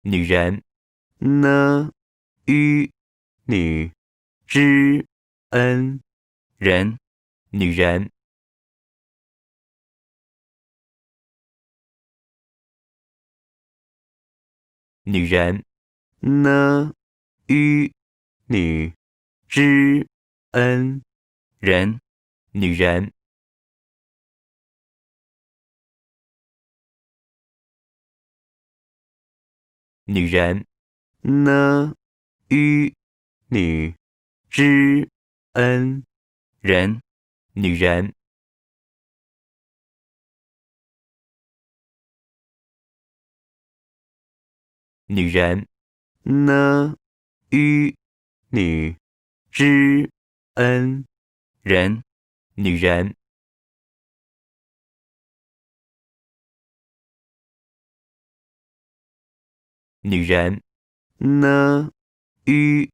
女人，n ü 女之 n 人，女人，女人，n ü 女之 n 人，女人，女人，n ü 女之 n 人，女人，女人，n ü 女之 n 人，女人，女人，n ü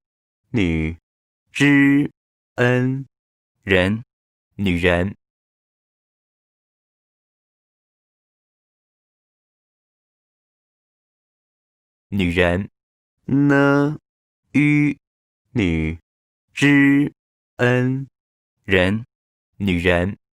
女之 n 人，女人，女人，n ü 女之 n 人，女人。